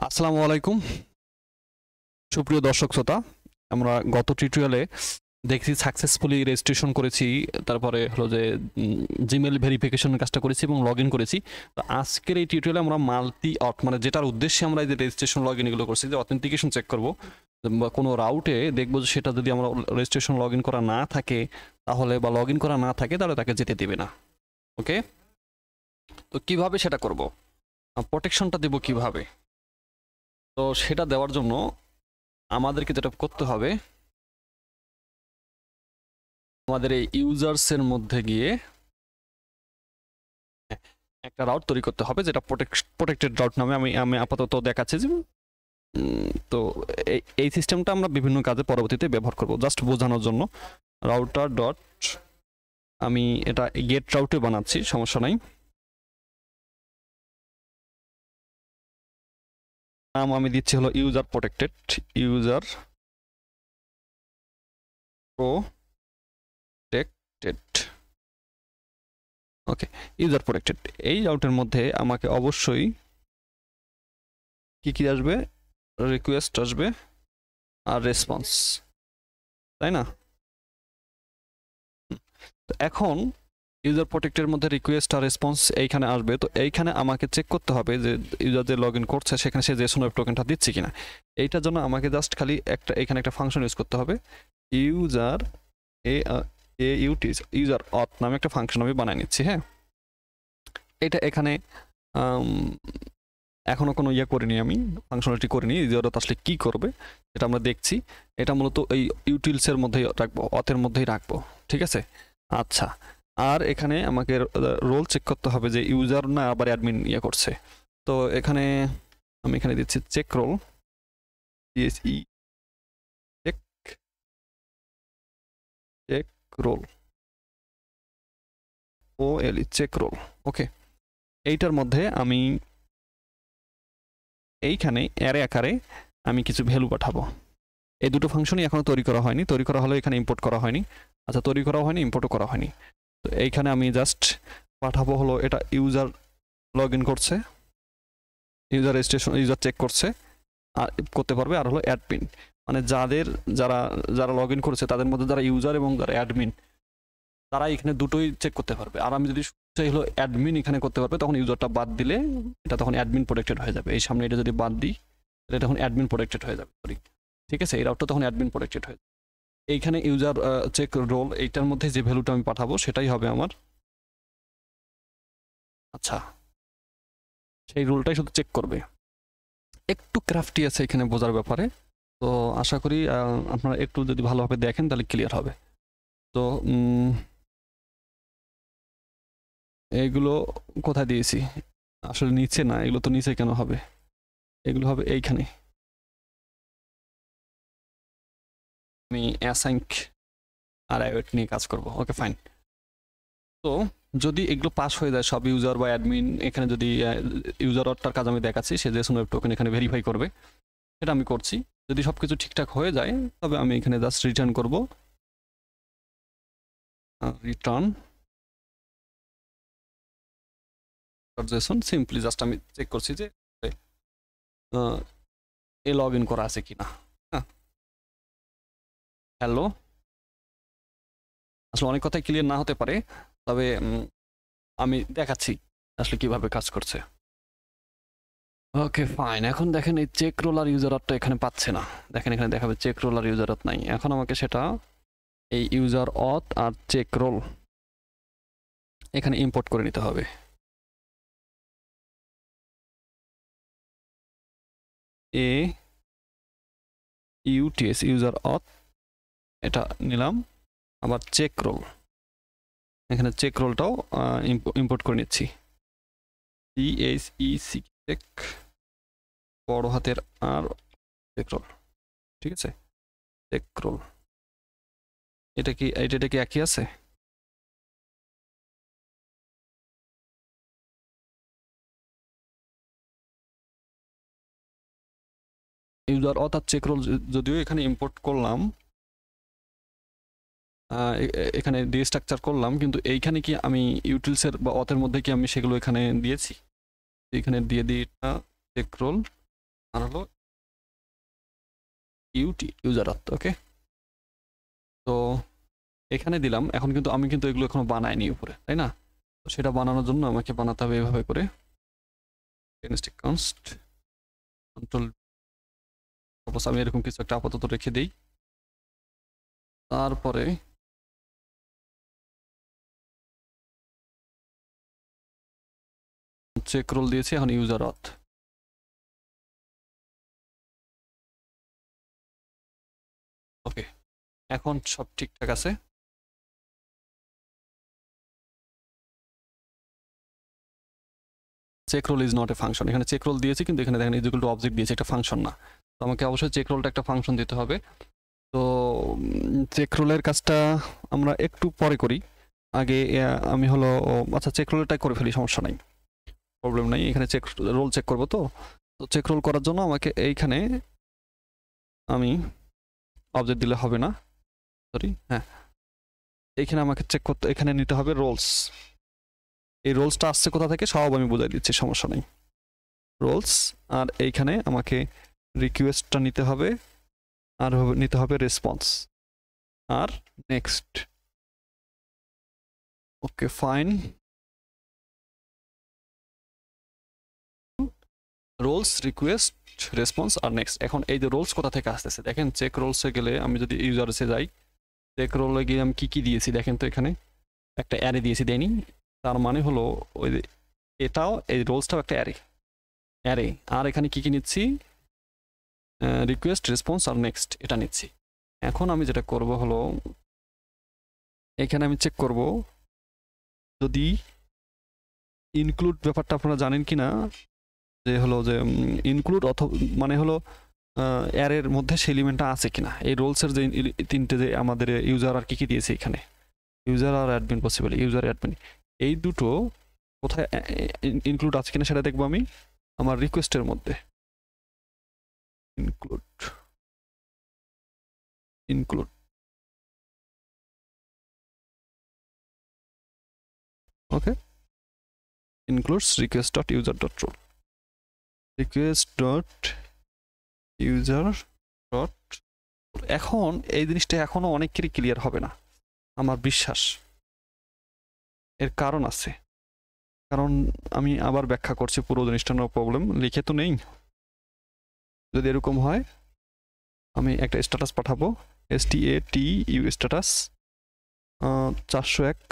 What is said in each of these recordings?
আসসালামু আলাইকুম সুপ্রিয় দর্শক শ্রোতা। আমরা গত টিউটোরিয়ালে দেখছি সাকসেসফুলি রেজিস্ট্রেশন করেছি, তারপরে হলো যে জিমেল ভেরিফিকেশনের কাজটা করেছি এবং লগ ইন করেছি। তো আজকের এই টিউটোরিয়ালে আমরা মাল্টি অট মানে যেটার উদ্দেশ্যে আমরা এই যে রেজিস্ট্রেশন লগ ইন এগুলো করছি, যে অথেন্টিকেশন চেক করবো বা কোনো রাউটে দেখবো যে সেটা যদি আমরা রেজিস্ট্রেশন লগ ইন করা না থাকে তাহলে, বা লগ ইন করা না থাকে তাহলে তাকে যেতে দেবে না। ওকে, তো কিভাবে সেটা করব, প্রোটেকশনটা দেবো কিভাবে? তো সেটা দেওয়ার জন্য আমাদেরকে যেটা করতে হবে, আমাদের এই ইউজার্সের মধ্যে গিয়ে একটা রাউট তৈরি করতে হবে, যেটা প্রোটেক্টেড রাউট নামে আমি আপাতত দেখাচ্ছি। যে তো এই সিস্টেমটা আমরা বিভিন্ন কাজে পরবর্তীতে ব্যবহার করব, জাস্ট বোঝানোর জন্য। রাউটার ডট, আমি এটা গেট রাউটে বানাচ্ছি, সমস্যা নাই। নাম আমি দিচ্ছি হলো ইউজার প্রোটেক্টেড, ইউজার প্রোটেক্টেড। ওকে, ইউজার প্রোটেক্টেড। এই রাউটের মধ্যে আমাকে অবশ্যই কি কি আসবে, রিকোয়েস্ট আসবে আর রেসপন্স, তাই না? এখন ইউজার প্রোটেক্টের মধ্যে রিকোয়েস্ট আর রেসপন্স এইখানে আসবে। তো এইখানে আমাকে চেক করতে হবে যে ইউজার যে লগ ইন করছে সেখানে সে জেসন ওয়েব টোকেনটা দিচ্ছে কিনা। এইটার জন্য আমাকে জাস্ট খালি এখানে একটা ফাংশন ইউজ করতে হবে, ইউজার ইউজার অথ নামে একটা ফাংশন আমি বানিয়ে নিচ্ছি। হ্যাঁ, এটা এখানে এখনো কোনো ইয়ে করিনি, আমি ফাংশনালিটি করিনি। ইউজার অথ আসলে কি করবে এটা আমরা দেখছি। এটা মূলত এই ইউটিলসের মধ্যেই রাখবো, অথের মধ্যেই রাখবো, ঠিক আছে? আচ্ছা, আর এখানে আমাকে রোল চেক করতে হবে যে ইউজার না আবার অ্যাডমিন ইয়ে করছে। তো এখানে আমি এখানে দিচ্ছি check role, CSE check check role, ও এল চেক রোল। ওকে, এইটার মধ্যে আমি এইখানে অ্যারে আকারে আমি কিছু ভ্যালু পাঠাবো। এই দুটো ফাংশনই এখনো তৈরি করা হয়নি, তৈরি করা হলে এখানে ইম্পোর্ট করা হয়নি। আচ্ছা, তৈরি করা হয়নি, ইম্পোর্টও করা হয়নি। তো এইখানে আমি জাস্ট পাঠাবো হলো, এটা ইউজার লগ ইন করছে, ইউজার রেজিস্ট্রেশন, ইউজার চেক করছে আর করতে পারবে, আর হলো অ্যাডমিন মানে যারা যারা লগ ইন করেছে তাদের মধ্যে যারা ইউজার এবং যারা অ্যাডমিন, তারা এখানে দুটোই চেক করতে পারবে। আর আমি যদি চাই হলো অ্যাডমিন এখানে করতে পারবে, তখন ইউজারটা বাদ দিলে এটা তখন অ্যাডমিন প্রোটেক্টেড হয়ে যাবে। এই সামনে এটা যদি বাদ দিই তাহলে তখন অ্যাডমিন প্রোটেক্টেড হয়ে যাবে, সরি, ঠিক আছে? এই রাউটটা তখন অ্যাডমিন প্রোটেক্টেড হয়ে যাবে। এইখানে ইউজার চেক রোল, এইটার মধ্যে যে ভ্যালুটা আমি পাঠাবো সেটাই হবে আমার। আচ্ছা, সেই রুলটাই শুধু চেক করবে। একটু ক্রাফটি আছে এখানে বোঝার ব্যাপারে, তো আশা করি আপনারা একটু যদি ভালোভাবে দেখেন তাহলে ক্লিয়ার হবে। তো এইগুলো কোথায় দিয়েছি, আসলে নিচে না, এগুলো তো নিচে কেন হবে, এগুলো হবে এইখানে। আমি অ্যাসাইনক আর অ্যাওয়েট নিয়ে কাজ করব। ওকে, ফাইন। তো যদি এগুলো পাস হয়ে যায় সব, ইউজার বা অ্যাডমিন, এখানে যদি ইউজার অটটার কাজ আমি দেখাচ্ছি, সে জেসন ওয়েব টোকেন এখানে ভেরিফাই করবে, সেটা আমি করছি। যদি সব কিছু ঠিকঠাক হয়ে যায় তবে আমি এখানে জাস্ট রিটার্ন করব, রিটার্ন জেসন। সিম্পলি জাস্ট আমি চেক করছি যে এ লগ ইন করা আছে কিনা। হ্যাঁ, হ্যালো, আসলে অনেক কথাই ক্লিয়ার না হতে পারে, তবে আমি দেখাচ্ছি আসলে কিভাবে কাজ করছে। ওকে, ফাইন। এখন দেখেন এই চেক রোল আর ইউজার অথটা এখানে পাচ্ছে না, দেখেন এখানে দেখাবে চেক রোল আর ইউজার অথ নাই। এখন আমাকে সেটা এই ইউজার অথ আর চেক রোল এখানে ইম্পোর্ট করে নিতে হবে। এ ইউটিএস, ইউজার অথ, এটা নিলাম। আবার চেক রোল, এখানে চেক রোলটাও ইম্পোর্ট করে নিচ্ছি। সিএসইসি চেক, বড় হাতের আর চেক রোল, ঠিক আছে? চেক রোল, এটা কি একই আছে? ইউজার অথ আর চেক রোল যদিও এখানে ইম্পোর্ট করলাম, এখানে দিয়ে স্ট্রাকচার করলাম, কিন্তু এইখানে কি আমি ইউটিলসের বা অথের মধ্যে কি আমি সেগুলো এখানে দিয়েছি? এখানে দিয়ে দিই এটা চেক রোল আর হলো ইউটি ইউজার অথ। ওকে, তো এখানে দিলাম। এখন কিন্তু আমি কিন্তু এগুলো এখনো বানাইনি উপরে, তাই না? তো সেটা বানানোর জন্য আমাকে বানাতে হবে এভাবে করে স্ট্যাটিক কনস্ট কন্ট্রোল। সাপোজ আমি এরকম কিছু একটা আপাতত রেখে দিই, তারপরে চেক রোল দিয়েছি, এখন ইউজার অথ। ওকে, এখন সব ঠিকঠাক আছে। Check role is not a function, এখানে চেক রোল দিয়েছি কিন্তু এখানে দেখেন ইকুয়াল টু অবজেক্ট দিয়েছে, একটা ফাংশন না। তো আমাকে অবশ্যই চেক রোলটা একটা ফাংশন দিতে হবে। তো চেক রোলের কাজটা আমরা একটু পরে করি। আগে আমি হলো আচ্ছা চেক রোলটাই করে ফেলি, সমস্যা নাই, প্রবলেম নাই। এখানে চেক রোল চেক করবো। তো চেক রোল করার জন্য আমাকে এইখানে আমি অবজেক্ট দিলে হবে না, সরি, হ্যাঁ, এইখানে আমাকে চেক করতে, এখানে নিতে হবে রোলস। এই রোলসটা আসছে কোথা থেকে সব আমি বুঝাই দিচ্ছি, সমস্যা নেই। রোলস, আর এইখানে আমাকে রিকোয়েস্টটা নিতে হবে, আর নিতে হবে রেসপন্স, আর next. Okay fine, roles, request, response আর নেক্সট। এখন এই যে রোলস কোথা থেকে আসতেছে দেখেন, চেক রোলসে গেলে আমি যদি ইউজারসে যাই, চেক রোলে গিয়ে আমি কি দিয়েছি দেখেন তো, এখানে একটা অ্যারে দিয়েছি, দেয়নি? তার মানে হলো ওই এটাও, এই রোলসটাও একটা অ্যারে অ্যারে আর এখানে কি নিচ্ছি, রিকোয়েস্ট, রেসপন্স আর নেক্সট, এটা নিচ্ছি। এখন আমি যেটা করব হলো এখানে আমি চেক করব যদি ইনক্লুড ব্যাপারটা আপনারা জানেন কি না, যে হলো যে ইনক্লুড অথবা মানে হলো অ্যারের মধ্যে সেই এলিমেন্টটা আছে কিনা। এই রোলসের যে তিনটে যে আমাদের ইউজার আর কি দিয়েছে এখানে, ইউজার আর অ্যাডমিন পসিবল, ইউজার অ্যাডমিন, এই দুটো কোথায় ইনক্লুড আছে কিনা সেটা দেখবো আমি আমার রিকোয়েস্টের মধ্যে। Include include okay, includes request dot user dot role, request dot user dot. এখন এই জিনিসটা এখনো অনেকেরই ক্লিয়ার হবে না আমার বিশ্বাস। এর কারণ আছে, কারণ আমি আবার ব্যাখ্যা করছি পুরো জিনিসটা, নো প্রবলেম, লিখে তো নেই। যদি এরকম হয় আমি একটা স্ট্যাটাস পাঠাবো, STATU status 401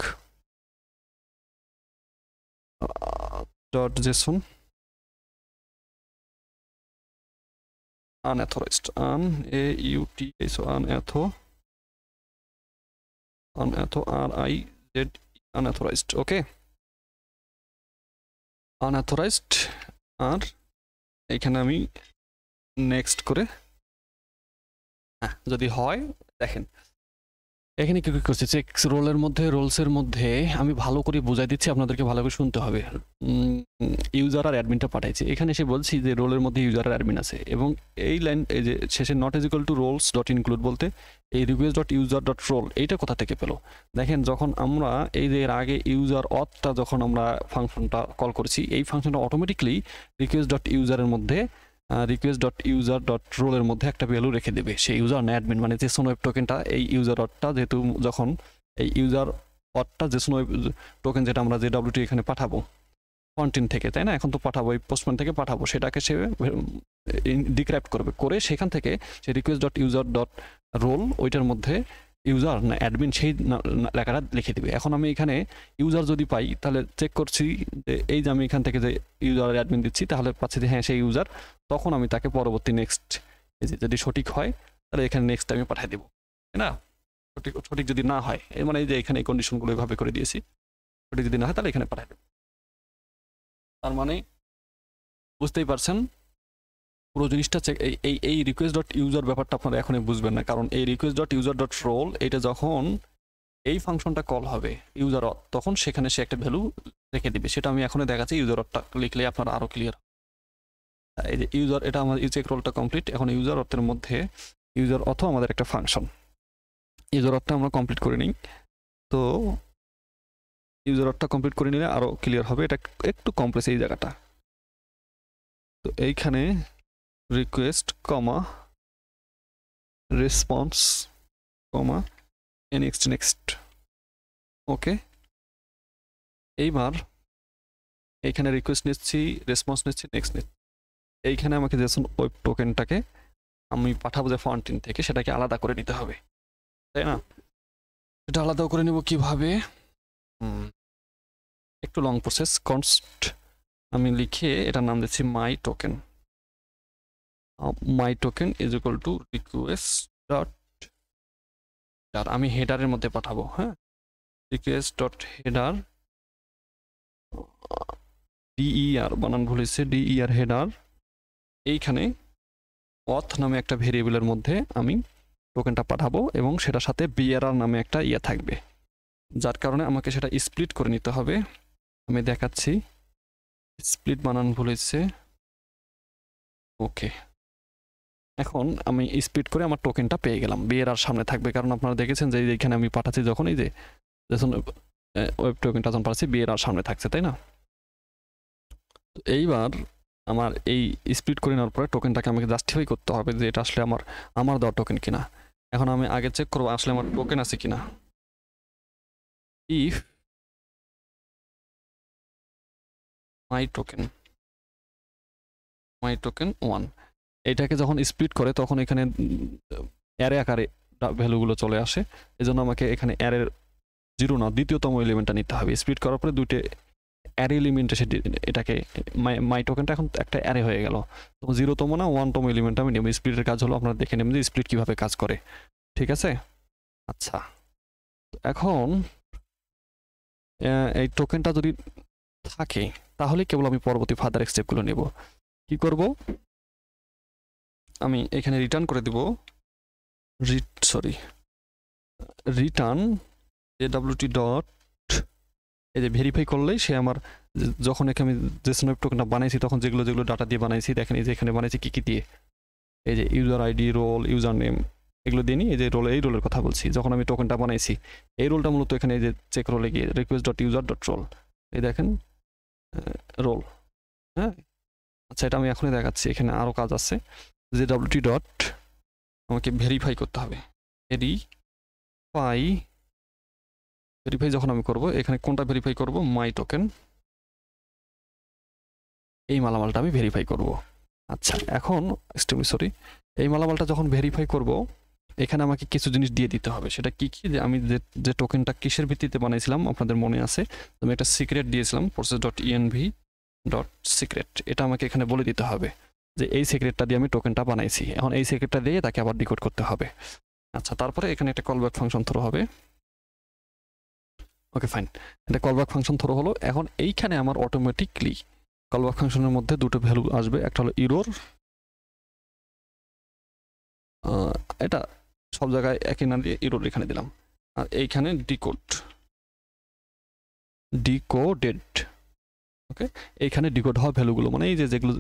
.json unauthorized, unauthorized, ওকে, unauthorized। আর এখানে আমি নেক্সট করে, হ্যাঁ যদি হয় দেখেন এখানে কি করছে, চেক রোলের মধ্যে, রোলসের মধ্যে আমি ভালো করে বোঝাই দিচ্ছি, আপনাদেরকে ভালো করে শুনতে হবে। ইউজার আর অ্যাডমিনটা পাঠাইছে, এখানে এসে বলছি যে রোলের মধ্যে ইউজার আর অ্যাডমিন আছে, এবং এই লাইন এই যে শেষে not is equal to roles dot include বলতে এই request dot user dot role এইটা কোথা থেকে পেলো দেখেন। যখন আমরা এই যে এর আগে ইউজার অথটা যখন আমরা ফাংশনটা কল করছি, এই ফাংশনটা অটোমেটিকলি রিকোয়েস্ট ডট ইউজারের মধ্যে, রিকোয়েস্ট ডট ইউজার ডট রোলের মধ্যে একটা ভ্যালু রেখে দেবে সেই ইউজার না অ্যাডমিন, মানে জেসন ওয়েব টোকেনটা এই ইউজার অথটা, যেহেতু যখন এই ইউজার অথটা জেসন ওয়েব টোকেন যেটা আমরা JWT এখানে পাঠাবো কন্টেন্ট থেকে, তাই না? এখন তো পাঠাবো, এই পোস্টম্যান থেকে পাঠাবো, সেটাকে সে ডিক্রাইব করবে, করে সেখান থেকে সে request dot user dot role ওইটার মধ্যে ইউজার না অ্যাডমিন সেই লেখাটা লিখে দিবে। এখন আমি এখানে ইউজার যদি পাই তাহলে চেক করছি যে এই যে আমি এখান থেকে যে ইউজার অ্যাডমিন দিচ্ছি, তাহলে পাচ্ছি যে হ্যাঁ সেই ইউজার, তখন আমি তাকে পরবর্তী নেক্সট, যদি সঠিক হয় তাহলে এখানে নেক্সট আমি পাঠিয়ে দেবো, তাই না? সঠিক যদি না হয়, মানে এই যে এখানে এই কন্ডিশনগুলো এভাবে করে দিয়েছি, সঠিক যদি না হয় তাহলে এখানে পাঠিয়ে দেবো। তার মানে বুঝতেই পারছেন পুরো জিনিসটা এই রিকোয়েস্ট ডট ইউজার ব্যাপারটা আপনারা এখনই বুঝবেন না, কারণ এই request dot user dot role এটা যখন এই ফাংশনটা কল হবে ইউজার অথ, তখন সেখানে সে একটা ভ্যালু রেখে দিবে, সেটা আমি এখনই দেখাচ্ছি। ইউজার অথটা লিখলে আপনারা আরো ক্লিয়ার। এই যে ইউজার, এটা আমার চেক রোলটা কমপ্লিট। এখন ইউজার অথের মধ্যে ইউজার অথ আমাদের একটা ফাংশন, ইউজার অথটা আমরা কমপ্লিট করে নিই। তো ইউজার অথটা কমপ্লিট করে নিলে আরো ক্লিয়ার হবে, এটা একটু কমপ্লেক্স এই জায়গাটা। তো এইখানে রিকোয়েস্ট কমা রেসপন্স কমা নেক্সট নেক্সট। ওকে, এইবার এইখানে রিকোয়েস্ট নিচ্ছি, রেসপন্স নিচ্ছি, নেক্সট নিচ্ছি। এইখানে আমাকে জেসন ওয়েব টোকেনটাকে আমি পাঠাবো যে ফন্টিন থেকে, সেটাকে আলাদা করে নিতে হবে, তাই না? এটা আলাদা করে নেব কিভাবে? একটু লং প্রসেস। কনস্ট আমি লিখে এটার নাম দিচ্ছি my token. My token is equal to request dot, আমি হেডারের মধ্যে পাঠাবো। হ্যাঁ, রিকোয়েস্ট ডট হেডার, ডিইআর বানান ভুল হয়েছে, ডিইআর হেডার। এইখানে অথ নামে একটা ভেরিয়েবলের মধ্যে আমি টোকেনটা পাঠাবো এবং সেটার সাথে বিআরআর নামে একটা ইয়ে থাকবে, যার কারণে আমাকে সেটা স্প্লিট করে নিতে হবে। আমি দেখাচ্ছি, স্প্লিট বানান ভুল হয়েছে। ওকে, এখন আমি স্প্লিট করে আমার টোকেনটা পেয়ে গেলাম, বিআরআর সামনে থাকবে, কারণ আপনারা দেখেছেন যে এইখানে আমি পাঠাচ্ছি যখন, এই যে যখন ওয়েব টোকেনটা যখন পাঠাচ্ছি বিআরআর সামনে থাকছে, তাই না? এইবার আমার এই স্প্লিট করে নেওয়ার পরে টোকেনটাকে আমাকে জাস্টিফাই করতে হবে যে এটা আসলে আমার দেওয়া টোকেন কিনা। এখন আমি আগে চেক করবো আসলে আমার টোকেন আছে কিনা। ইফ মাই টোকেন 1, এটাকে যখন স্প্লিট করে তখন এখানে অ্যারে আকারে ভ্যালুগুলো চলে আসে। এজন্য আমাকে এখানে অ্যারের 0 না দ্বিতীয়তম এলিমেন্টটা নিতে হবে। স্প্লিট করার পরে দুইটা অ্যারে এলিমেন্ট এসে এটাকে মাই টোকেনটা এখন একটা অ্যারে হয়ে গেল। তো 0তম না 1তম এলিমেন্ট আমি নেব। স্প্লিটের কাজ হলো আপনারা দেখে নেবেন যে স্প্লিট কীভাবে কাজ করে, ঠিক আছে? আচ্ছা, এখন এই টোকেনটা যদি থাকে তাহলে কেবল আমি পরবর্তী ফার্দার স্টেপগুলো নেব। কি করব? আমি এখানে রিটার্ন করে দেব রিটার্ন AWT ডট, এই যে ভেরিফাই করলেই সে আমার যখন এখানে আমি জেসন ওয়েব টোকেনটা বানাইছি তখন যেগুলো ডাটা দিয়ে বানাইছি, দেখেন এই যে এখানে বানাইছি কী দিয়ে, এই যে user ID, role, user name, এগুলো দিয়ে নিই। এই যে এই রোলের কথা বলছি, যখন আমি টোকেনটা বানাইছি এই রোলটা মূলত এখানে এই যে চেক রোলে গিয়ে request dot user dot role, এই দেখেন রোল। হ্যাঁ, আচ্ছা, এটা আমি এখনই দেখাচ্ছি। এখানে আরও কাজ আছে, যে AWT ডট আমাকে ভেরিফাই করতে হবে। ভেরিফাই যখন আমি করব, এখানে কোনটা ভেরিফাই করব? মাই টোকেন, এই মালামালটা আমি ভেরিফাই করব। আচ্ছা, এখন এই মালামালটা যখন ভেরিফাই করব এখানে আমাকে কিছু জিনিস দিয়ে দিতে হবে। সেটা কি কি? যে আমি যে টোকেনটা কিসের ভিত্তিতে বানাইছিলাম আপনাদের মনে আছে, আমি একটা সিক্রেট দিয়েছিলাম, process dot ENV dot secret. এটা আমাকে এখানে বলে দিতে হবে যে এই সিক্রেটটা দিয়ে আমি টোকেনটা বানাইছি। এখন এই সিক্রেটটা দিয়ে তাকে আবার ডিকোড করতে হবে। আচ্ছা, তারপরে এখানে একটা কলব্যাক ফাংশন থ্রো হবে। ওকে, ফাইন, এটা কলব্যাক ফাংশন থ্রো হলো। এখন এইখানে আমার অটোমেটিকলি কলব্যাক ফাংশনের মধ্যে দুটো ভ্যালু আসবে, একটা হলো ইরোর, এটা সব জায়গায় একই না দিয়ে ইরোর এখানে দিলাম, আর এইখানে ডিকোডেড। ওকে, এইখানে ডিকোড হওয়া ভ্যালুগুলো মানে এই যে যেগুলো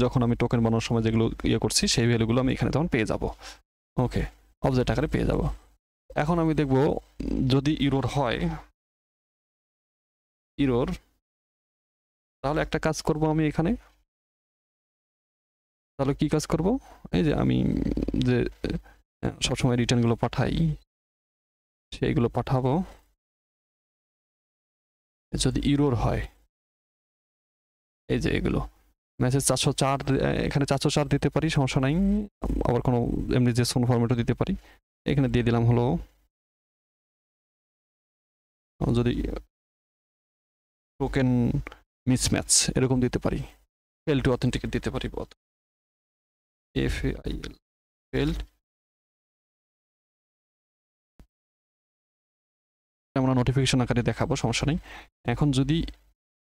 যখন আমি টোকেন বানানোর সময় যেগুলো ইয়ে করছি সেই ভ্যালুগুলো আমি এখানে তখন পেয়ে যাব। ওকে, অবজেক্ট আকারে পেয়ে যাব। এখন আমি দেখব যদি ইরোর হয়, তাহলে একটা কাজ করব আমি এখানে। তাহলে কি কাজ করব? এই যে আমি যে সবসময় রিটার্নগুলো পাঠাই সেইগুলো পাঠাবো। যদি ইরোর হয়, এই যে এগুলো মেসেজ 404, এখানে 404 দিতে পারি, সমস্যা নাই। আবার কোনো এমনি যে সোন ফরম্যাটও দিতে পারি, এখানে দিয়ে দিলাম হলো যদি টোকেন মিসম্যাচ এরকম দিতে পারি, ফেল টু অথেন্টিকেট দিতে পারি, FAIL ফেল্ড। আমরা নোটিফিকেশন আকারে দেখাবো, সমস্যা নেই। এখন যদি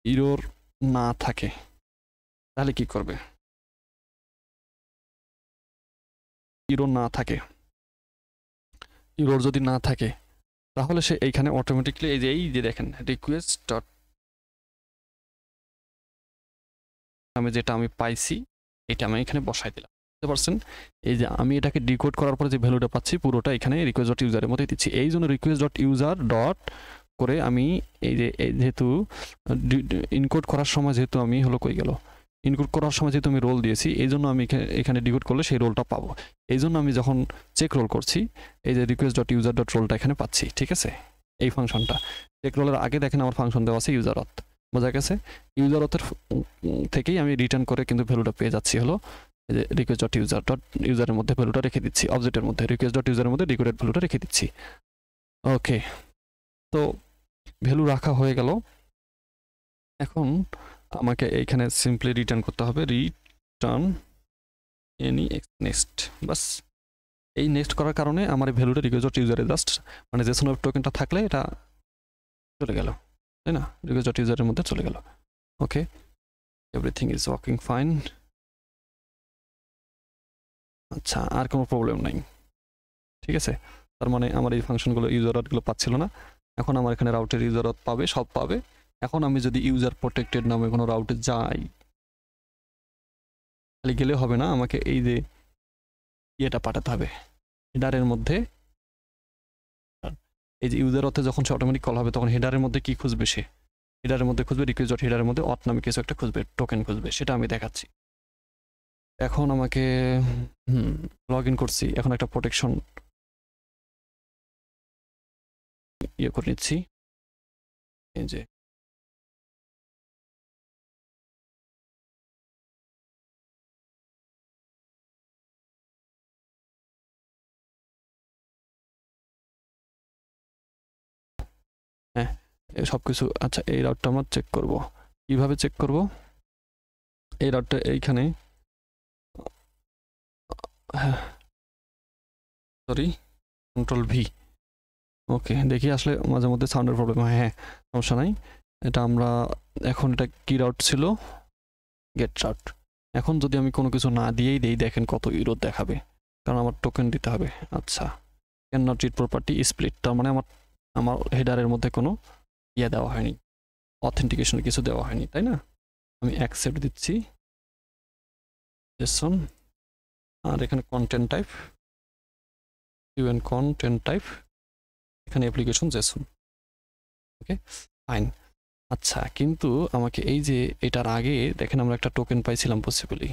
ইরোর না থাকে তাহলে কি করবে? ইরোর যদি না থাকে তাহলে সে এইখানে অটোমেটিকলি এই যে দেখেন রিকোয়েস্ট ডট, আমি যেটা আমি পাইছি এটা আমি এখানে বসাই দিলাম, বুঝতে পারছেন? এই যে আমি এটাকে ডিকোড করার পরে যে ভ্যালুটা পাচ্ছি পুরোটা এখানে রিকোয়েস্ট ডট ইউজারের মধ্যে দিচ্ছি। এই জন্য রিকোয়েস্ট ডট ইউজার ডট করে আমি এই যে যেহেতু ইনকোড করার সময় যেহেতু আমি হলো কই গেল ইনক্লুড করার সময় যেহেতু আমি রোল দিয়েছি এই জন্য আমি এখানে ডিকোড করলে সেই রোলটা পাবো। এই জন্য আমি যখন চেক রোল করছি এই যে রিকোয়েস্ট ডট ইউজার ডট রোলটা এখানে পাচ্ছি, ঠিক আছে? এই ফাংশনটা চেক রোলের আগে দেখেন আমার ফাংশন দেওয়া আছে ইউজার অথ, বোঝা গেছে? ইউজার অথের থেকেই আমি রিটার্ন করে কিন্তু ভ্যালুটা পেয়ে যাচ্ছি হলো এই যে রিকোয়েস্ট ডট ইউজারের মধ্যে ভ্যালুটা রেখে দিচ্ছি, অবজেক্টের মধ্যে রিকোয়েস্ট ডট ইউজারের মধ্যে ডিকোডেড ভ্যালুটা রেখে দিচ্ছি। ওকে, তো ভ্যালু রাখা হয়ে গেল। এখন আমাকে এইখানে সিম্পলি রিটার্ন করতে হবে রিটার্ন এনি নেক্সট, বাস। এই নেক্সট করার কারণে আমার এই ভ্যালুটা রিকোয়েস্ট ডট ইউজারে জাস্ট মানে জেসন ওয়েব টোকেনটা থাকলে এটা চলে গেল, তাই না? রিকোয়েস্ট ডট ইউজারের মধ্যে চলে গেল। ওকে, এভরিথিং ইজ ওয়ার্কিং ফাইন। আচ্ছা, আর কোনো প্রবলেম নাই, ঠিক আছে? তার মানে আমার এই ফাংশনগুলো ইউজার আউটগুলো পাচ্ছিল না, এখন আমার এখানে রাউটের ইউজার আউট পাবে, সব পাবে। এখন আমি যদি ইউজার প্রোটেক্টেড নামে কোনো রাউটে যাই, খালি গেলে হবে না, আমাকে এই যে ইয়েটা পাঠাতে হবে হেডারের মধ্যে। এই যে ইউজার অথে যখন সে অটোমেটিক কল হবে তখন হেডারের মধ্যে কি খুঁজবে, সে হেডারের মধ্যে খুঁজবে রিকোয়েস্ট ডট হেডারের মধ্যে অথ নামে কিছু একটা খুঁজবে, টোকেন খুঁজবে, সেটা আমি দেখাচ্ছি। এখন আমাকে লগ ইন করছি, এখন একটা প্রোটেকশন ইয়ে করে নিচ্ছি। এই যে হ্যাঁ, সব কিছু। আচ্ছা, এই রাউটটা আমরা চেক করব, কিভাবে চেক করব? এই রাউটটা এইখানে, হ্যাঁ সরি, কন্ট্রোল ভি। ওকে, দেখি আসলে মাঝে মধ্যে সাউন্ডের প্রবলেম হয়। হ্যাঁ, সমস্যা নাই। এটা আমরা এখন, এটা কি রাউট ছিল? Get route. এখন যদি আমি কোনো কিছু না দিয়েই দেই, দেখেন কত ইউরো দেখাবে, কারণ আমার টোকেন দিতে হবে। আচ্ছা, can not read property split, তার মানে আমার হেডারের মধ্যে কোনো ইয়ে দেওয়া হয়নি, অথেন্টিকেশন কিছু দেওয়া হয়নি, তাই না? আমি অ্যাকসেপ্ট দিচ্ছি জেসন, আর এখানে কন্টেন্ট টাইপ কন্টেন্ট টাইপ, এখানে অ্যাপ্লিকেশন জেসন। Okay fine. আচ্ছা, কিন্তু আমাকে এই যে এটার আগে দেখেন আমরা একটা টোকেন পাইছিলাম পসিবলি,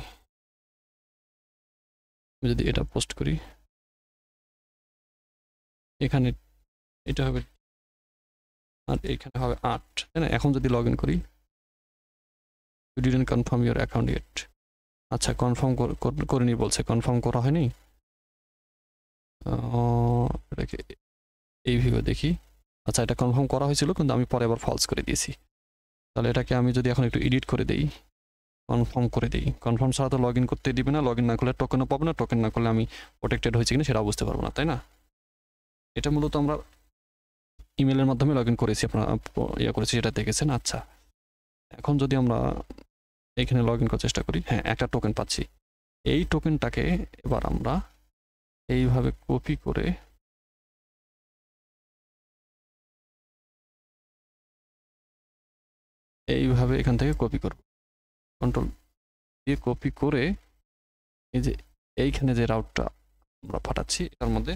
যদি এটা পোস্ট করি এখানে এটা হবে আর এখানে হবে 8, তাই না? এখন যদি লগ ইন করি, you didn't confirm your account yet. আচ্ছা, কনফার্ম করিনি বলছে, কনফার্ম করা হয়নি। এটাকে এইভাবে দেখি। আচ্ছা, এটা কনফার্ম করা হয়েছিল কিন্তু আমি পরে আবার ফলস করে দিয়েছি। তাহলে এটাকে আমি যদি এখন একটু এডিট করে দিই, কনফার্ম করে দিই। কনফার্ম ছাড়া তো লগ ইন করতে দিবে না, লগ ইন না করলে টোকেনও পাবো না, টোকেন না করলে আমি প্রোটেক্টেড হয়েছে কিনা সেটা বুঝতে পারবো না, তাই না? এটা মূলত আমরা ইমেলের মাধ্যমে লগ ইন করেছি, আপনারা ইয়ে করেছি, সেটা দেখেছেন। আচ্ছা, এখন যদি আমরা এখানে লগ ইন করার চেষ্টা করি, হ্যাঁ একটা টোকেন পাচ্ছি। এই টোকেনটাকে এবার আমরা এইভাবে কপি করে এইভাবে এখান থেকে কপি করব, কন্ট্রোল দিয়ে কপি করে এই যে এইখানে যে রাউটটা আমরা পাঠাচ্ছি এটার মধ্যে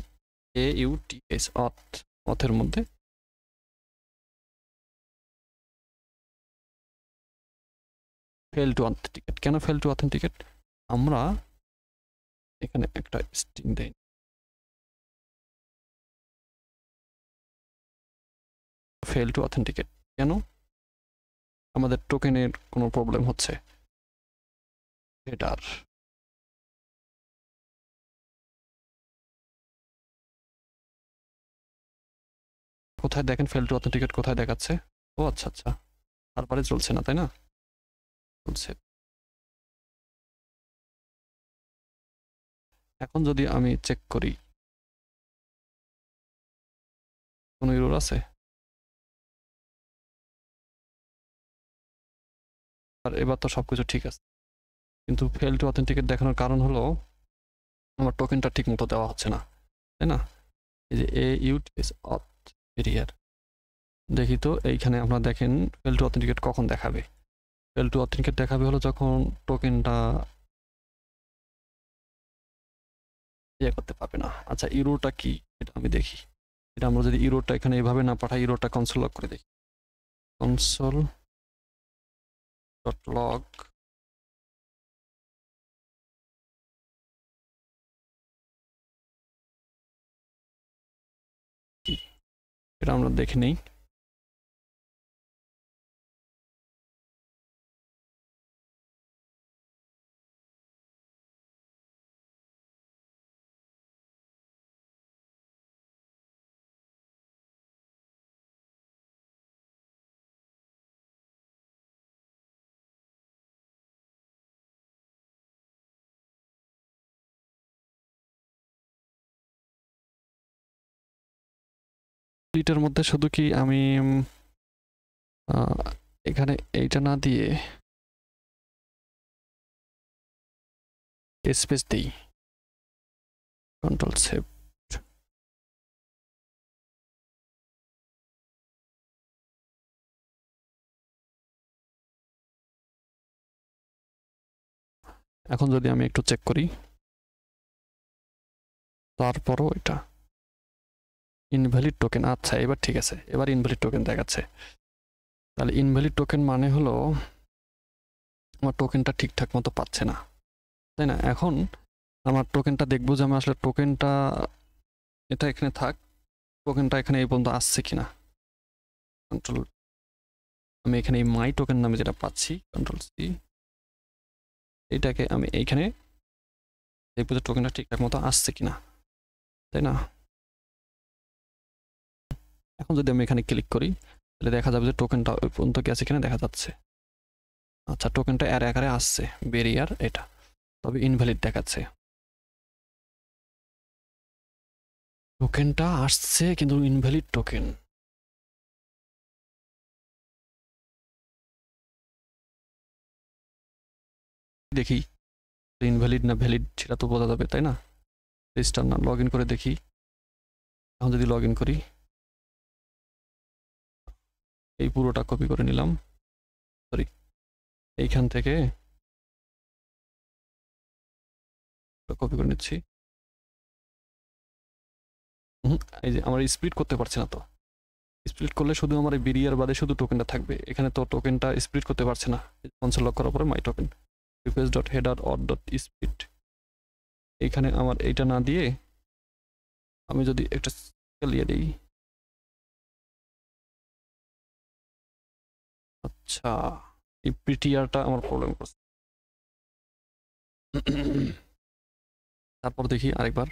AUTH অথের মধ্যে ফেল টু অথেন্টিকেট। কেন ফেল টু অথেন্টিকেট? আমরা এখানে একটা স্ট্রিং দেই, ফেল টু অথেন্টিকেট কেন? আমাদের টোকেনের কোনো প্রবলেম হচ্ছে। হেডার, কোথায় দেখেন ফেল টু অথেন্টিকেট কোথায় দেখাচ্ছে? ও আচ্ছা আচ্ছা, তারপরে চলছে না, তাই না? চলছে। এখন যদি আমি চেক করি কোনো এরর আছে, আর এবার তো সবকিছু ঠিক আছে, কিন্তু ফেল টু অথেন্টিকেট দেখানোর কারণ হলো আমার টোকেনটা ঠিক মতো দেওয়া হচ্ছে না, তাই না? এই যে AUTH অথ এরিয়ার, দেখি তো এইখানে আপনারা দেখেন ফেল টু অথেন্টিকেট কখন দেখাবে। ফেল টু অথেন্টিকেট দেখাবে হলো যখন টোকেনটা ইয়ে করতে পারবে না। আচ্ছা, ইরোটা কি এটা আমি দেখি। এটা আমরা যদি ইরোটা এখানে এভাবে না পাঠাই, ইরোটা কনসোল লগ করে দেখি, কনসোল ডট লগ এটা আমরা দেখে নেই। লিটার মধ্যে শুধু কি আমি এখানে এইটা না দিয়ে স্পেস দিই, কন্ট্রোল সেভ। এখন যদি আমি একটু চেক করি, তারপরও এটা ইনভ্যালিড টোকেন। আচ্ছা, এবার ঠিক আছে, এবার ইনভ্যালিড টোকেন দেখাচ্ছে। তাহলে ইনভ্যালিড টোকেন মানে হলো আমার টোকেনটা ঠিকঠাক মতো পাচ্ছে না, তাই না? এখন আমার টোকেনটা দেখবো যে আমি আসলে টোকেনটা, এটা এখানে থাক, টোকেনটা এখানে এই পর্যন্ত আসছে কিনা। কন্ট্রোল, আমি এখানে এই মাই টোকেন নামে যেটা পাচ্ছি, কন্ট্রোল সি, এইটাকে আমি এইখানে দেখবো যে টোকেনটা ঠিকঠাক মতো আসছে কিনা, তাই না? এখন যদি আমি এখানে ক্লিক করি তাহলে দেখা যাবে যে টোকেনটা ওই পর্যন্ত গেছে কিনা দেখা যাচ্ছে। আচ্ছা, টোকেনটা এর আকারে আসছে, বেরিয়ার এটা, তবে ইনভ্যালিড দেখাচ্ছে। টোকেনটা আসছে কিন্তু ইনভ্যালিড টোকেন। দেখি ইনভ্যালিড না ভ্যালিড সেটা তো বোঝা যাবে, তাই না? রেজিস্টার না, লগ ইন করে দেখি। এখন যদি লগ ইন করি, এই পুরোটা কপি করে নিলাম, সরি এইখান থেকে কপি করে নিচ্ছি। এই যে আমার স্প্লিট করতে পারছে না, তো স্প্লিট করলে শুধু আমার এই বেরিয়ার বাদে শুধু টোকেনটা থাকবে। এখানে তো টোকেনটা স্প্লিট করতে পারছে না। কনসোল লক করার পরে my token request dot header or dot split, এইখানে আমার এইটা না দিয়ে আমি যদি একটা চালিয়ে দিই, আচ্ছা এই পিটিআরটা আমার প্রবলেম করছে। তারপর দেখি আরেকবার,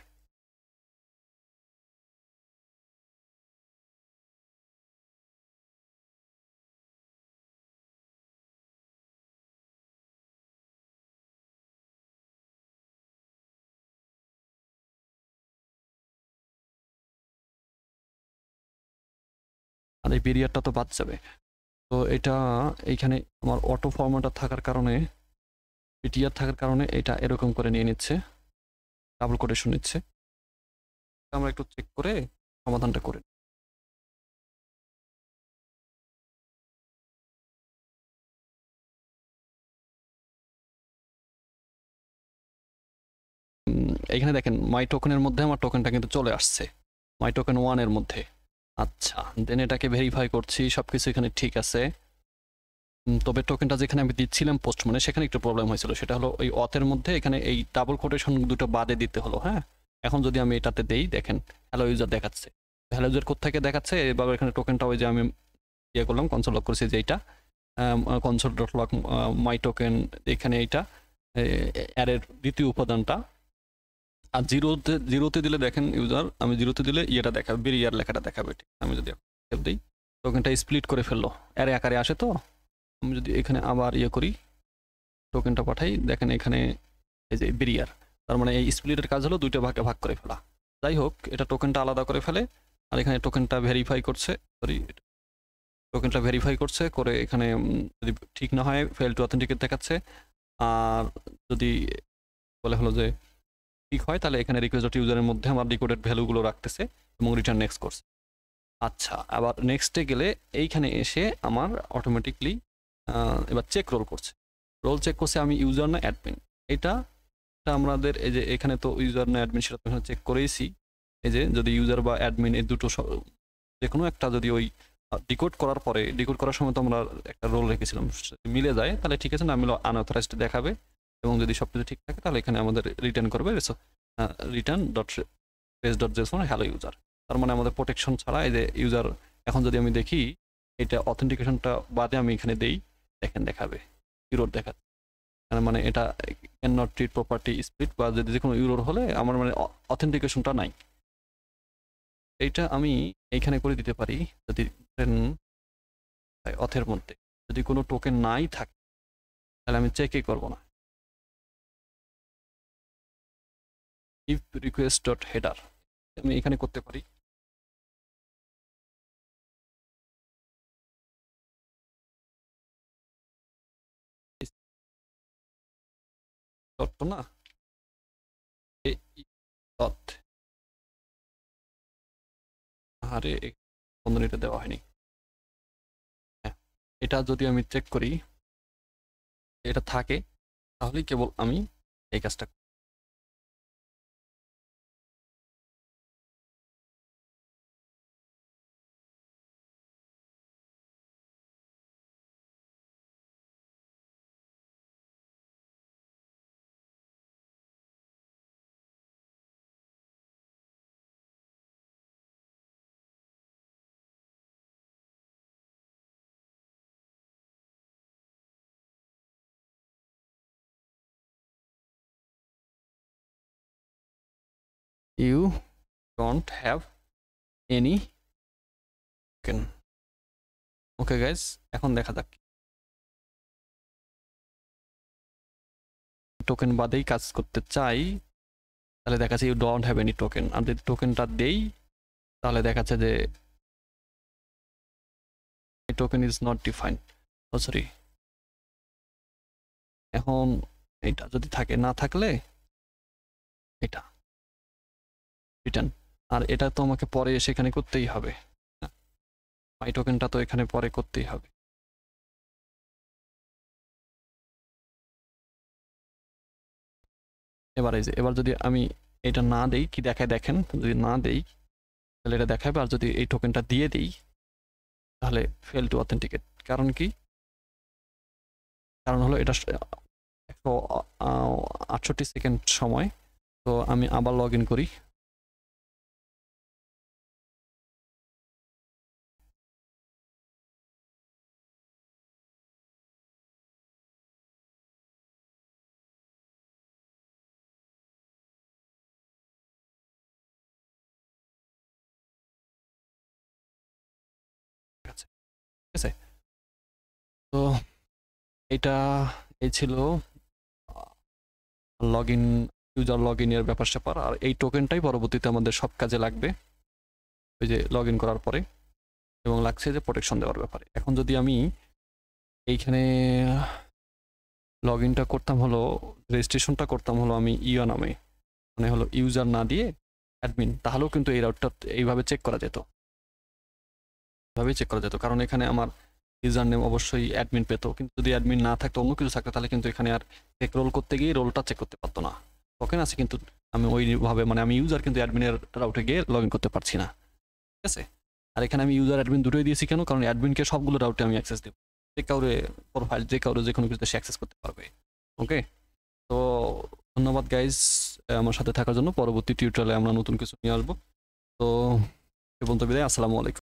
আর এই পিরিয়ডটা তো বাদ যাবে। তো এটা এইখানে আমার অটো ফরম্যাটার থাকার কারণে, পিটিআর থাকার কারণে এটা এরকম করে নিয়ে নিচ্ছে, ডাবল কোটেশন নিচ্ছে। আমরা একটু চেক করে সমাধানটা করে এইখানে দেখেন মাই টোকেনের মধ্যে আমার টোকেনটা কিন্তু চলে আসছে, মাই টোকেন 1 এর মধ্যে। আচ্ছা, দেন এটাকে ভেরিফাই করছি, সবকিছু এখানে ঠিক আছে। তবে টোকেনটা যেখানে আমি দিচ্ছিলাম পোস্ট, মানে সেখানে একটু প্রবলেম হয়েছিল, সেটা হলো ওই অথের মধ্যে এখানে এই ডাবল কোটেশন দুটো বাদে দিতে হলো। হ্যাঁ, এখন যদি আমি এটাতে দেই, দেখেন হ্যালো ইউজার দেখাচ্ছে। হ্যালো ইউজার কোত্থেকে দেখাচ্ছে? এবার এখানে টোকেনটা ওই যে আমি ইয়ে করলাম, কনসোল লক করেছি যে এইটা কনসোল ডট লক মাই টোকেন, এখানে এইটা অ্যারের দ্বিতীয় উপাদানটা। আর জিরোতে দিলে দেখেন ইউজার, আমি জিরোতে দিলে ইয়েটা দেখাবে, বেরিয়ার লেখাটা দেখাবে। ঠিক, আমি যদি সেভ দিই, টোকেনটা স্প্লিট করে ফেললো, অ্যারে আকারে আসে। তো আমি যদি এখানে আবার ইয়ে করি, টোকেনটা পাঠাই, দেখেন এখানে এই যে বেরিয়ার, তার মানে এই স্প্লিটের কাজ হলো দুইটা ভাগে ভাগ করে ফেলা। যাই হোক, এটা টোকেনটা আলাদা করে ফেলে, আর এখানে টোকেনটা ভেরিফাই করছে, সরি টোকেনটা ভেরিফাই করছে করে এখানে যদি ঠিক না হয় ফেল টু অথেন্টিকেট দেখাচ্ছে, আর যদি বলে হলো যে ঠিক হয় তাহলে এখানে রিকোয়েস্ট ডট ইউজারের মধ্যে আমার ডিকোডেড ভ্যালুগুলো রাখতেছে এবং রিটার্ন নেক্সট করছে। আচ্ছা, আবার নেক্সটে গেলে এইখানে এসে আমার অটোমেটিকলি এবার চেক রোল করছে, রোল চেক করছে আমি ইউজার না অ্যাডমিন। এটা আমাদের এই যে এখানে তো ইউজার না অ্যাডমিন সেটা তো এখানে চেক করেইছি। এই যে যদি ইউজার বা অ্যাডমিন এই দুটো যে কোনো একটা যদি ওই ডিকোড করার পরে, ডিকোড করার সময় তো আমরা একটা রোল রেখেছিলাম, মিলে যায় তাহলে ঠিক আছে, না মিলে আনঅথরাইজড দেখাবে। এবং যদি সব কিছু ঠিক থাকে তাহলে এখানে আমাদের রিটার্ন করবে return dot race dot Jason hello user. তার মানে আমাদের প্রোটেকশন ছাড়া এই যে ইউজার, এখন যদি আমি দেখি এটা অথেন্টিকেশনটা বাদে আমি এখানে দেই, দেখেন দেখাবে ইউরোর দেখাচ্ছে, তার মানে এটা can not treat property split বা যদি যে কোনো ইউরোর হলে আমার মানে অথেন্টিকেশনটা নাই। এইটা আমি এইখানে করে দিতে পারি, যদি অথের মধ্যে যদি কোনো টোকেন নাই থাকে তাহলে আমি চেকই করব না। ইফ রিকোয়েস্ট ডট হেডার আমি এখানে করতে পারি, না ডট, আরে বন্ধনীটা দেওয়া হয়নি। হ্যাঁ, এটা যদি আমি চেক করি এটা থাকে তাহলেই কেবল আমি এই কাজটা। You don't have any token. Okay guys, এখন দেখা যাক টোকেন বাদেই কাজ করতে চাই তাহলে দেখাচ্ছে you don't have any token, আর যদি টোকেনটা দেই তাহলে দেখাচ্ছে যে token is not defined. Oh sorry, এখন এটা যদি থাকে, না থাকলে এটা রিটার্ন, আর এটা তো আমাকে পরে এসে এখানে করতেই হবে, মাই টোকেনটা তো এখানে পরে করতেই হবে। এবার এই যে এবার যদি আমি এটা না দেই কি দেখায় দেখেন, যদি না দেই তাহলে এটা দেখাবে, আর যদি এই টোকেনটা দিয়ে দিই তাহলে ফেল টু অথেন্টিকেট। কারণ কি, কারণ হলো এটা 168 সেকেন্ড সময়, তো আমি আবার লগ ইন করি। ঠিক আছে, তো এটা এই ছিল লগ ইন, ইউজার লগ ইনের ব্যাপার স্যাপার। আর এই টোকেনটাই পরবর্তীতে আমাদের সব কাজে লাগবে, ওই যে লগ ইন করার পরে, এবং লাগছে যে প্রোটেকশন দেওয়ার ব্যাপারে। এখন যদি আমি এইখানে লগ ইনটা করতাম হলো, রেজিস্ট্রেশনটা করতাম হলো আমি ইয়া নামে, মানে হলো ইউজার না দিয়ে অ্যাডমিন, তাহলেও কিন্তু এই রাউটটা এইভাবে চেক করা যেত, এইভাবেই চেক করা যেত, কারণ এখানে আমার ইউজার নেম অবশ্যই অ্যাডমিন পেতো, কিন্তু যদি অ্যাডমিন না থাকতো অন্য কিছু থাকতো তাহলে কিন্তু এখানে আর চেক রোল করতে গিয়ে রোলটা চেক করতে পারতো না। টোকেন আছে কিন্তু আমি ওইভাবে মানে আমি ইউজার কিন্তু অ্যাডমিনের রাউটে গিয়ে লগ ইন করতে পারছি না। ঠিক আছে, আর এখানে আমি ইউজার অ্যাডমিন দুটোই দিয়েছি কেন, কারণ অ্যাডমিনকে সবগুলো রাউটে আমি অ্যাক্সেস দেবো, যে কাউরে প্রোফাইল যে কাউরে যে কোনো কিছুতে সে অ্যাক্সেস করতে পারবে। ওকে, তো ধন্যবাদ গাইজ আমার সাথে থাকার জন্য। পরবর্তী টিউটোরিয়ালে আমরা নতুন কিছু নিয়ে আসবো। তো এ পর্যন্ত বিদায়, আসসালামু আলাইকুম।